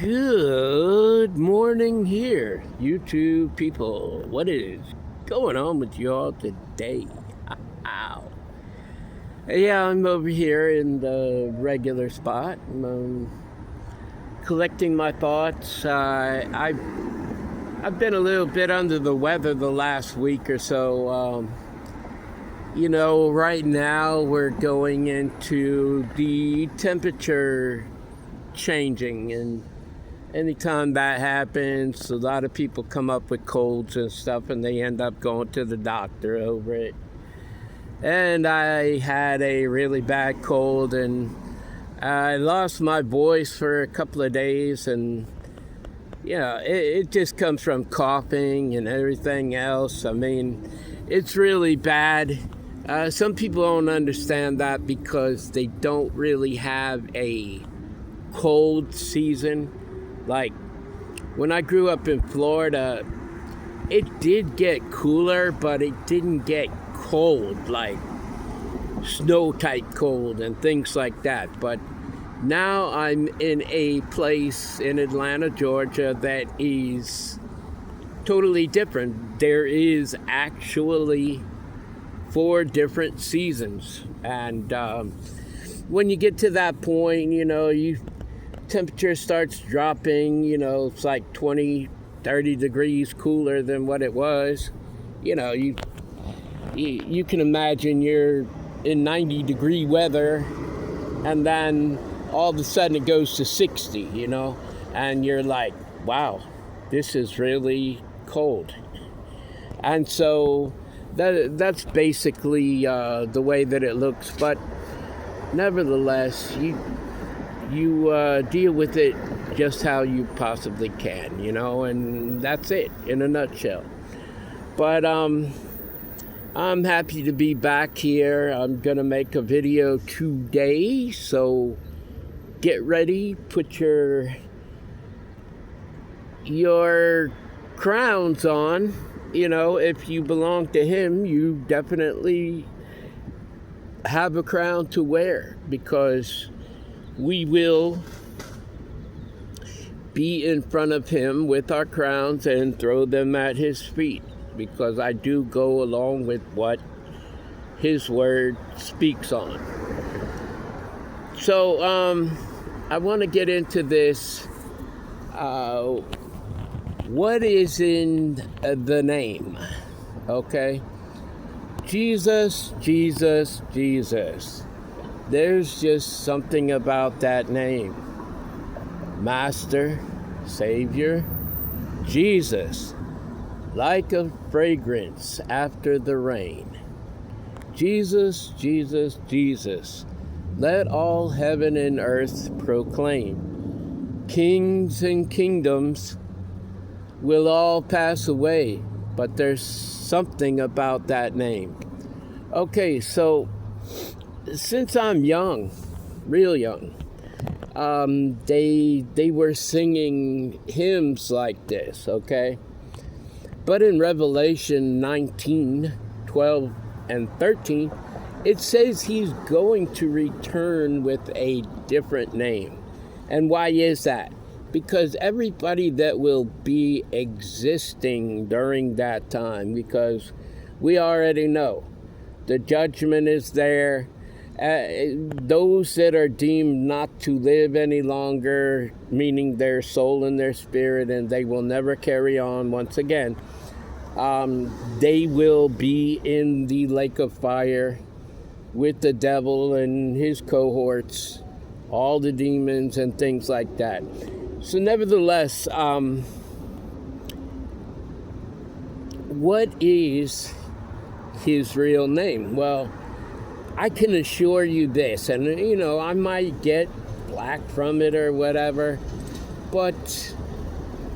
Good morning here, YouTube people. What is going on with y'all today? Ow. Yeah, I'm over here in the regular spot. I'm collecting my thoughts. I've been a little bit under the weather the last week or so. Right now we're going into the temperature changing, and anytime that happens, a lot of people come up with colds and stuff, and they end up going to the doctor over it. And I had a really bad cold, and I lost my voice for a couple of days, and it just comes from coughing and everything else. I mean, it's really bad. Some people don't understand that because they don't really have a cold season. Like when I grew up in Florida, it did get cooler, but it didn't get cold, like snow type cold and things like that. But now I'm in a place in Atlanta, Georgia that is totally different. There is actually 4 different seasons, and when you get to that point, temperature starts dropping. It's like 20-30 degrees cooler than what it was. You can imagine you're in 90-degree weather, and then all of a sudden it goes to 60, and you're like, wow, this is really cold. And so that's basically the way that it looks. But nevertheless, you deal with it just how you possibly can, and that's it in a nutshell. But I'm happy to be back here. I'm gonna make a video today, so get ready, put your crowns on. If you belong to him, you definitely have a crown to wear, because we will be in front of him with our crowns and throw them at his feet, because I do go along with what his word speaks on. So I want to get into this. What is in the name? Okay? Jesus, Jesus, Jesus. There's just something about that name. Master, Savior, Jesus, like a fragrance after the rain. Jesus, Jesus, Jesus, let all heaven and earth proclaim. Kings and kingdoms will all pass away, but there's something about that name. Okay, so since I'm young, real young, they were singing hymns like this, okay? But in Revelation 19, 12, and 13, it says he's going to return with a different name. And why is that? Because everybody that will be existing during that time, because we already know the judgment is there. Those that are deemed not to live any longer, meaning their soul and their spirit, and they will never carry on once again, they will be in the lake of fire with the devil and his cohorts, all the demons and things like that. So nevertheless, what is his real name? Well, I can assure you this, and I might get black from it or whatever, but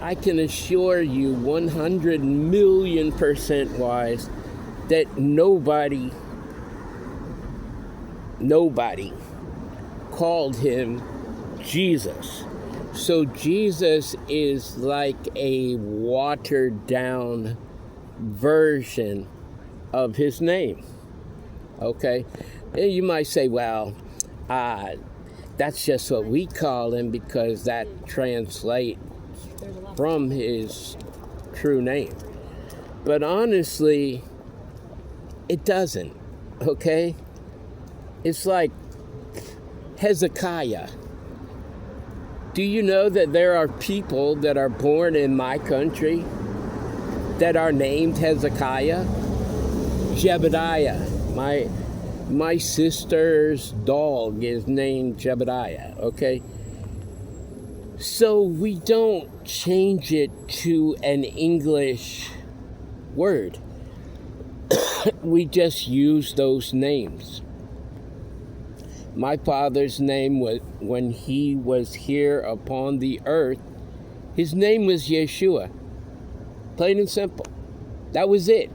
I can assure you 100 million% wise that nobody called him Jesus. So Jesus is like a watered down version of his name. Okay? And you might say, well, That's just what we call him because that translates from his true name. But honestly, it doesn't, okay? It's like Hezekiah. Do you know that there are people that are born in my country that are named Hezekiah? Jebediah. My sister's dog is named Jebediah, okay? So we don't change it to an English word. We just use those names. My father's name was, when he was here upon the earth, his name was Yeshua. Plain and simple. That was it.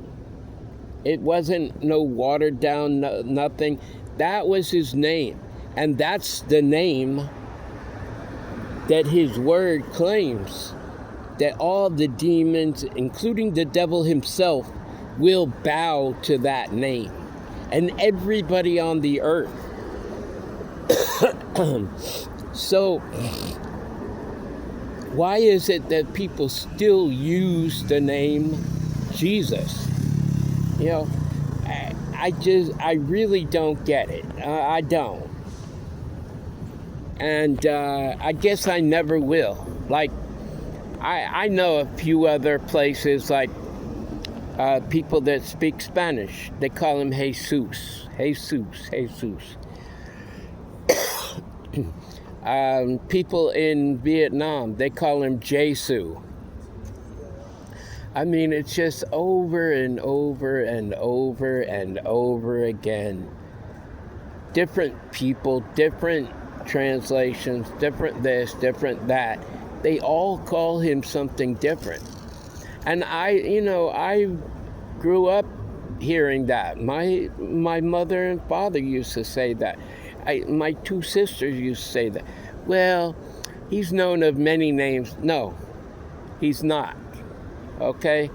It wasn't no watered down, nothing. That was his name. And that's the name that his word claims. That all the demons, including the devil himself, will bow to that name. And everybody on the earth. So, why is it that people still use the name Jesus? You know, I really don't get it. I don't. And I guess I never will. Like, I know a few other places, like people that speak Spanish. They call him Jesus. People in Vietnam, they call him Jesu. I mean, it's just over and over and over and over again. Different people, different translations, different this, different that. They all call him something different. And I grew up hearing that. My mother and father used to say that. My two sisters used to say that. Well, he's known of many names. No, he's not. Okay?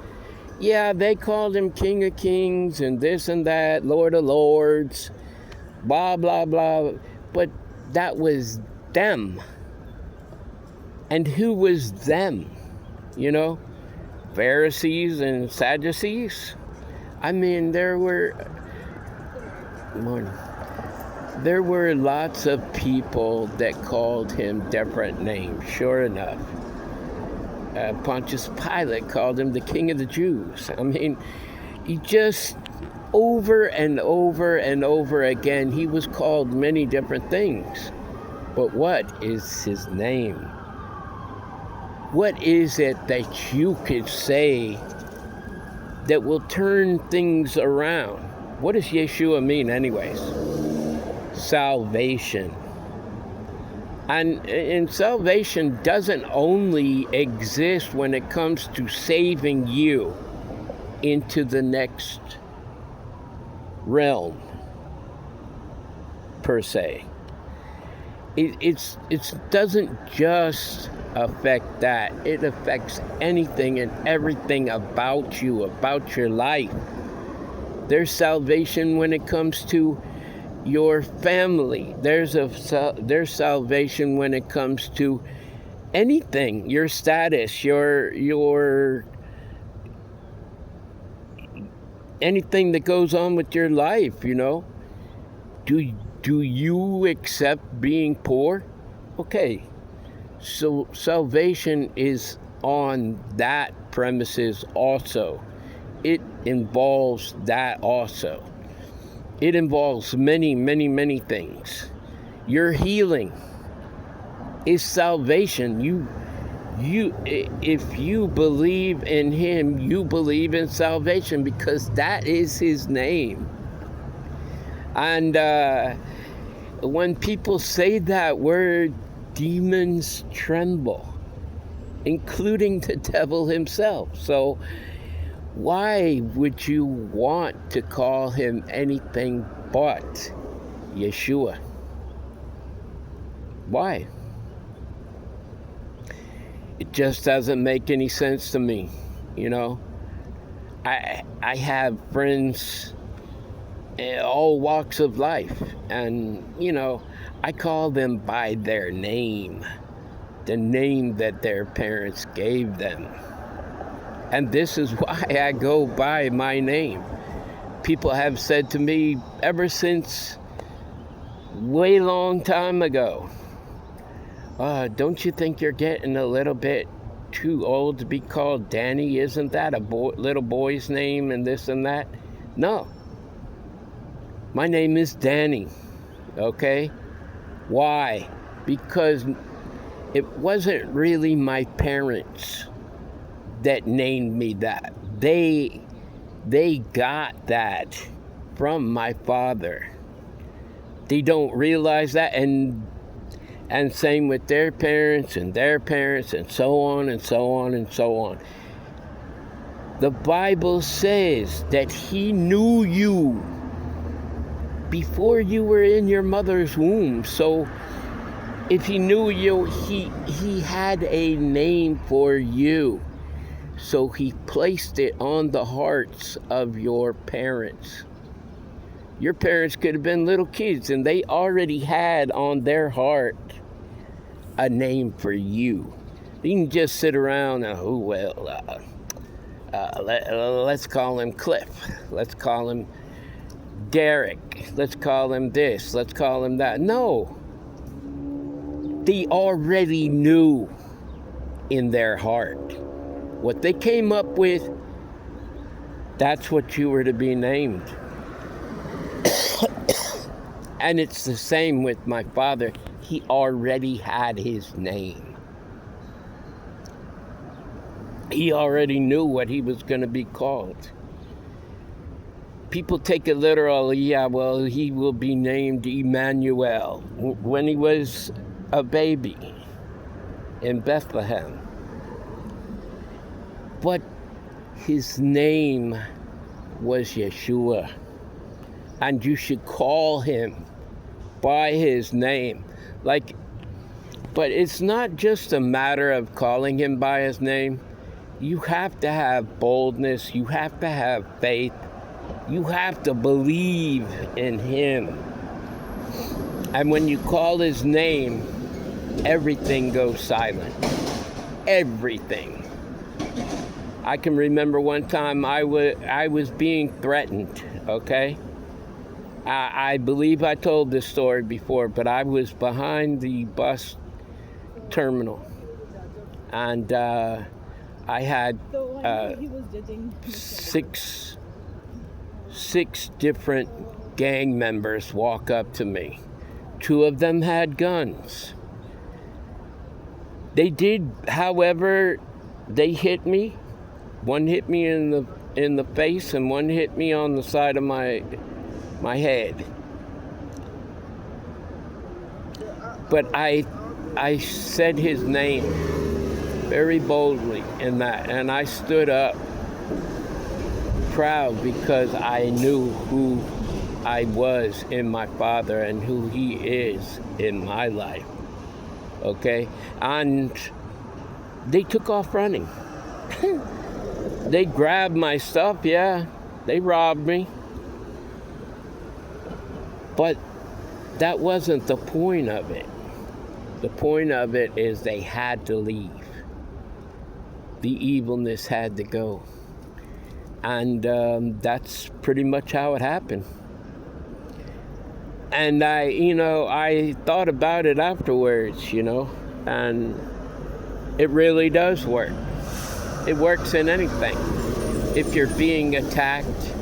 Yeah, they called him King of Kings and this and that, Lord of Lords, blah, blah, blah. But that was them. And who was them? You know? Pharisees and Sadducees? I mean, there were lots of people that called him different names, sure enough. Pontius Pilate called him the King of the Jews. I mean, he just, over and over and over again, he was called many different things. But what is his name? What is it that you could say that will turn things around? What does Yeshua mean anyways? Salvation. And salvation doesn't only exist when it comes to saving you into the next realm, per se. It doesn't just affect that. It affects anything and everything about you, about your life. There's salvation when it comes to your family. There's salvation when it comes to anything, your status, your anything that goes on with your life, you know. Do you accept being poor? Okay. So salvation is on that premises also. It involves that also. It involves many, many, many things. Your healing is salvation. If you believe in him, you believe in salvation because that is his name. And when people say that word, demons tremble, including the devil himself. So why would you want to call him anything but Yeshua? Why? It just doesn't make any sense to me, you know. I have friends all walks of life. And, I call them by their name, the name that their parents gave them. And this is why I go by my name. People have said to me ever since way long time ago, don't you think you're getting a little bit too old to be called Danny? Isn't that a little boy's name and this and that? No. My name is Danny, okay? Why? Because it wasn't really my parents that named me that. They got that from my father. They don't realize that, and same with their parents and their parents, and so on and so on and so on. The Bible says that he knew you before you were in your mother's womb. So if he knew you, he had a name for you. So he placed it on the hearts of your parents. Your parents could have been little kids, and they already had on their heart a name for you. You can just sit around and, let's call him Cliff. Let's call him Derek. Let's call him this. Let's call him that. No. They already knew in their heart. What they came up with, that's what you were to be named. And it's the same with my father. He already had his name. He already knew what he was going to be called. People take it literally. Yeah, well, he will be named Emmanuel. When he was a baby in Bethlehem. But his name was Yeshua. And you should call him by his name. But it's not just a matter of calling him by his name. You have to have boldness. You have to have faith. You have to believe in him. And when you call his name, everything goes silent. Everything. I can remember one time I was being threatened, okay? I believe I told this story before, but I was behind the bus terminal, and I had six different gang members walk up to me. 2 of them had guns. They did, however, they hit me. One hit me in the face, and one hit me on the side of my head. But I said his name very boldly in that, and I stood up proud because I knew who I was in my father and who he is in my life. Okay? And they took off running. They grabbed my stuff, yeah. They robbed me. But that wasn't the point of it. The point of it is they had to leave. The evilness had to go. And that's pretty much how it happened. And I thought about it afterwards, and it really does work. It works in anything. If you're being attacked,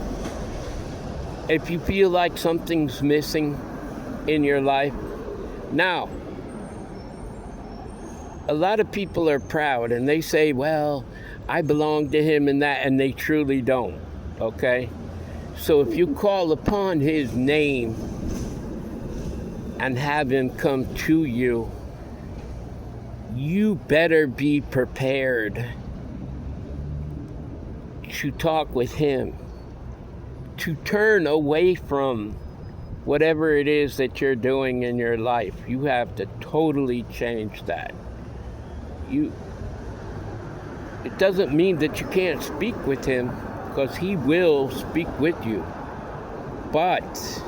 if you feel like something's missing in your life. Now, a lot of people are proud and they say, well, I belong to him and that, and they truly don't, okay? So if you call upon his name and have him come to you, you better be prepared to talk with him, to turn away from whatever it is that you're doing in your life. You have to totally change that. It doesn't mean that you can't speak with him, because he will speak with you. But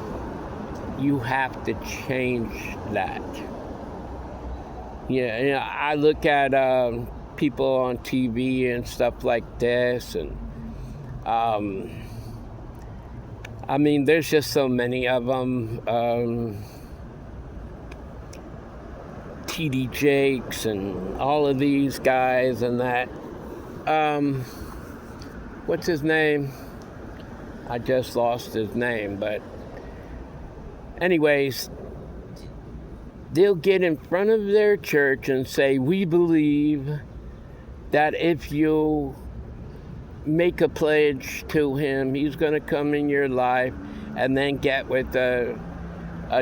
you have to change that. Yeah, I look at people on TV and stuff like this, and I mean, there's just so many of them. TD Jakes and all of these guys and that. What's his name? I just lost his name, but anyways, they'll get in front of their church and say, we believe that if you make a pledge to him, he's going to come in your life, and then get with a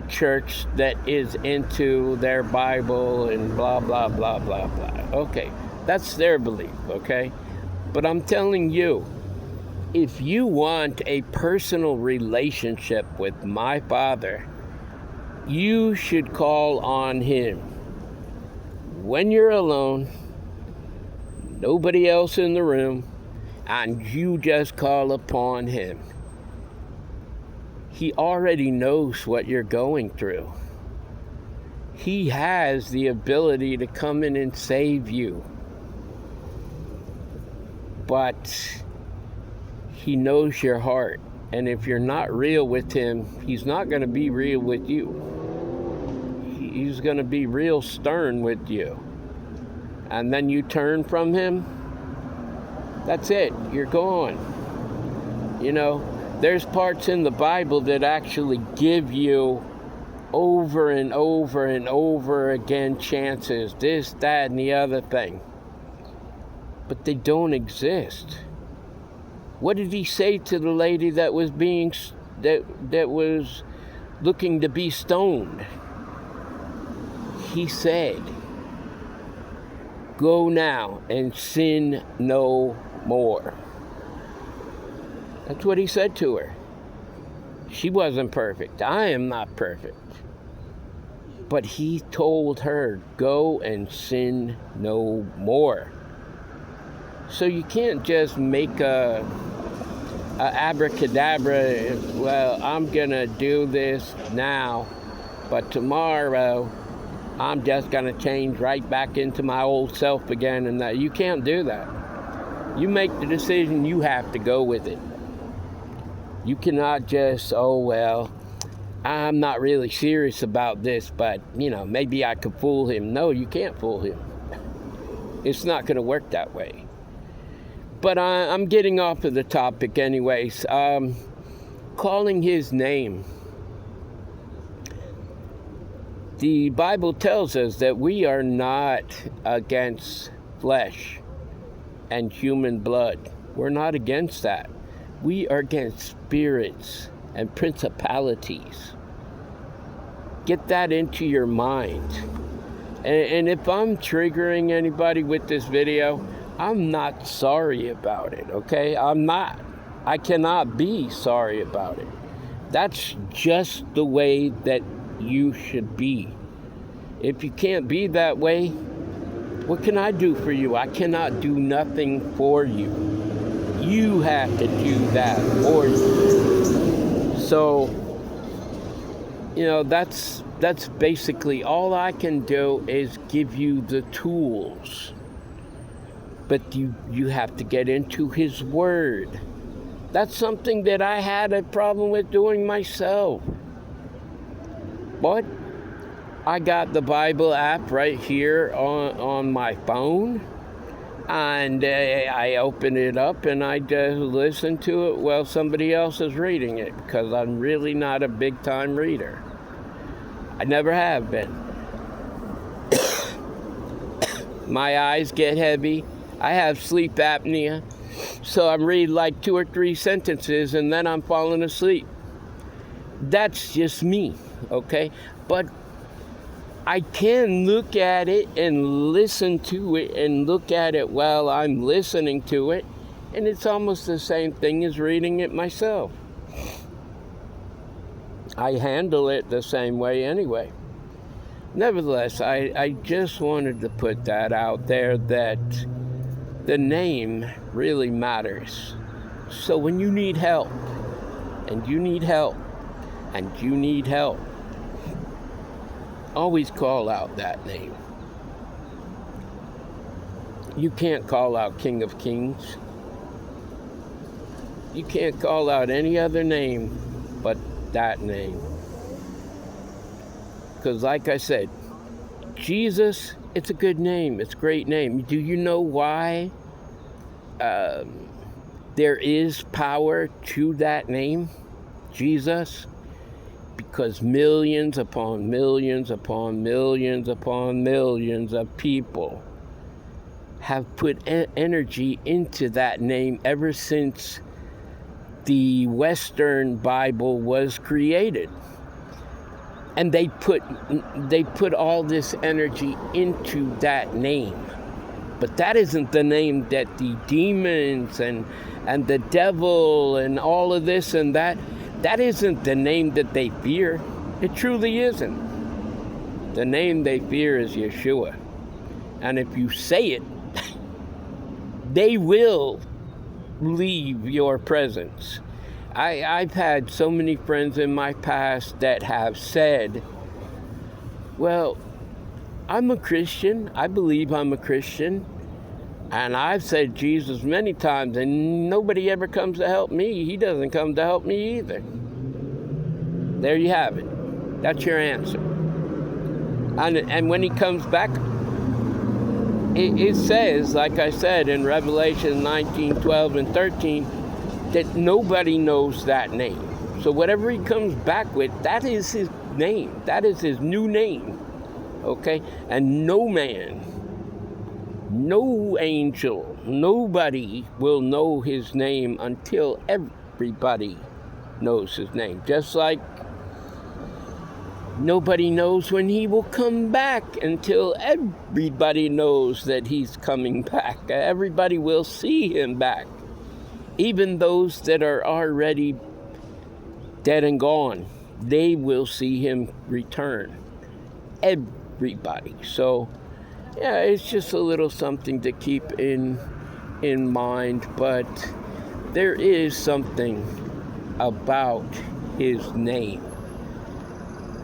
church that is into their Bible and blah, blah, blah, blah, blah. Okay, that's their belief, okay? But I'm telling you, if you want a personal relationship with my Father, you should call on him when you're alone, nobody else in the room, and you just call upon him. He already knows what you're going through. He has the ability to come in and save you. But he knows your heart. And if you're not real with him, he's not going to be real with you. He's going to be real stern with you. And then you turn from him, that's it. You're gone. You know, there's parts in the Bible that actually give you over and over and over again chances, this, that, and the other thing. But they don't exist. What did he say to the lady that was that was looking to be stoned? He said, go now and sin no more. That's what he said to her. She wasn't perfect. I am not perfect. But he told her, go and sin no more. So you can't just make a abracadabra, well, I'm gonna do this now, but tomorrow I'm just gonna change right back into my old self again, and that you can't do that. You make the decision, you have to go with it. You cannot just, oh well, I'm not really serious about this, but you know, maybe I could fool him. No, you can't fool him. It's not gonna work that way. But I'm getting off of the topic anyways. Calling his name. The Bible tells us that we are not against flesh and human blood. We're not against that. We are against spirits and principalities. Get that into your mind. And if I'm triggering anybody with this video, I'm not sorry about it, okay? I'm not. I cannot be sorry about it. That's just the way that you should be. If you can't be that way, what can I do for you? I cannot do nothing for you. You have to do that for you. So, you know, that's basically all I can do is give you the tools. But you have to get into his word. That's something that I had a problem with doing myself. But I got the Bible app right here on my phone. And I open it up and I just listen to it while somebody else is reading it, because I'm really not a big time reader. I never have been. My eyes get heavy. I have sleep apnea, so I'm reading like 2 or 3 sentences and then I'm falling asleep. That's just me, okay? But I can look at it and listen to it and look at it while I'm listening to it, and it's almost the same thing as reading it myself. I handle it the same way anyway. Nevertheless, I just wanted to put that out there, that the name really matters. So when you need help, and you need help, and you need help, always call out that name. You can't call out King of Kings. You can't call out any other name but that name. Because like I said, Jesus, it's a good name. It's a great name. Do you know why there is power to that name, Jesus? Because millions upon millions upon millions upon millions of people have put energy into that name ever since the Western Bible was created. And they put all this energy into that name. But that isn't the name that the demons and the devil and all of this and that isn't the name that they fear. It truly isn't. The name they fear is Yeshua. And if you say it, they will leave your presence. I've had so many friends in my past that have said, well, I'm a Christian. I believe I'm a Christian. And I've said Jesus many times, and nobody ever comes to help me. He doesn't come to help me either. There you have it. That's your answer. And when he comes back, it says, like I said in Revelation 19, 12, and 13, that nobody knows that name. So whatever he comes back with, that is his name. That is his new name. Okay? And no man, no angel, nobody will know his name until everybody knows his name. Just like nobody knows when he will come back until everybody knows that he's coming back. Everybody will see him back. Even those that are already dead and gone, they will see him return. Everybody. So, yeah, it's just a little something to keep in mind, but there is something about his name.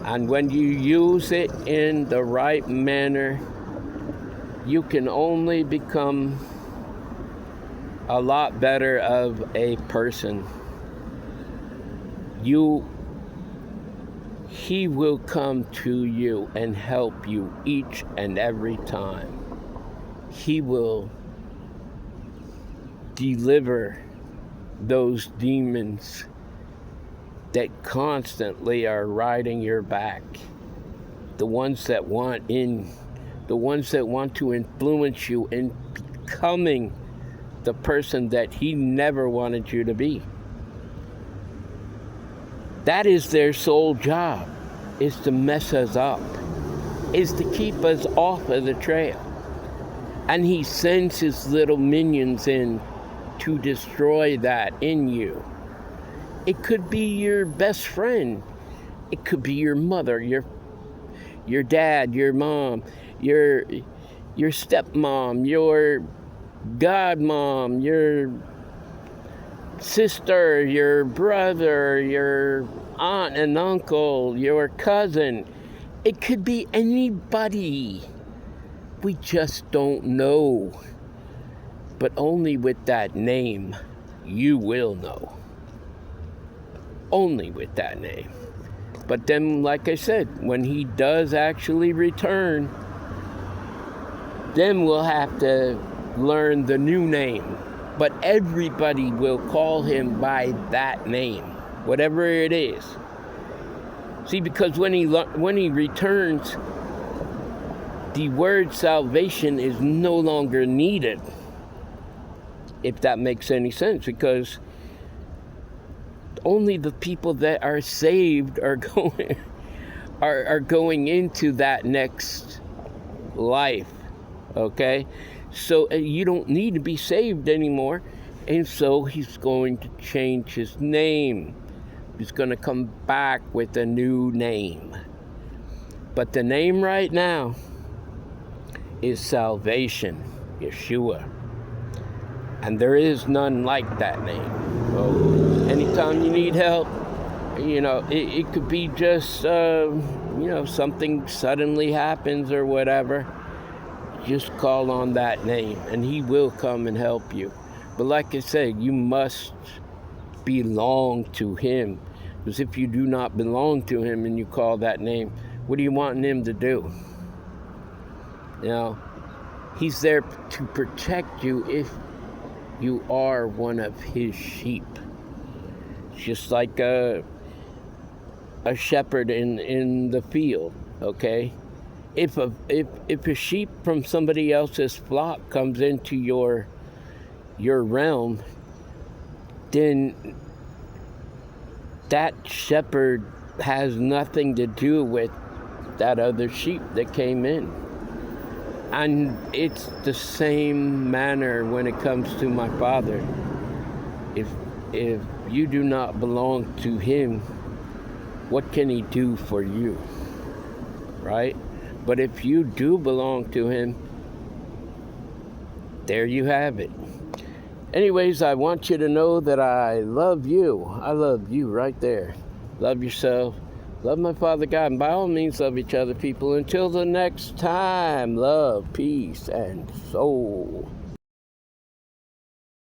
And when you use it in the right manner, you can only become a lot better of a person. He will come to you and help you each and every time. He will deliver those demons that constantly are riding your back. The ones that want to influence you in becoming the person that he never wanted you to be. That is their sole job, is to mess us up, is to keep us off of the trail. And he sends his little minions in to destroy that in you. It could be your best friend. It could be your mother, your dad, your mom, your stepmom, your godmom, your sister, your brother, your aunt and uncle, your cousin. It could be anybody. We just don't know. But only with that name, you will know. Only with that name. But then, like I said, when he does actually return, then we'll have to learn the new name. But everybody will call him by that name, whatever it is. See, because when he returns, the word salvation is no longer needed, if that makes any sense, because only the people that are saved are going into that next life, okay? So you don't need to be saved anymore. And so he's going to change his name. He's going to come back with a new name. But the name right now is salvation, Yeshua. And there is none like that name. So anytime you need help, it could be just, something suddenly happens or whatever. Just call on that name and he will come and help you. But like I said, you must belong to him. Because if you do not belong to him and you call that name, what are you wanting him to do? He's there to protect you if you are one of his sheep. It's just like a shepherd in the field, okay? If a sheep from somebody else's flock comes into your realm, then that shepherd has nothing to do with that other sheep that came in. And it's the same manner when it comes to my Father. If you do not belong to him, what can he do for you? Right? But if you do belong to him, there you have it. Anyways, I want you to know that I love you. I love you right there. Love yourself. Love my Father God. And by all means, love each other, people. Until the next time, love, peace, and soul.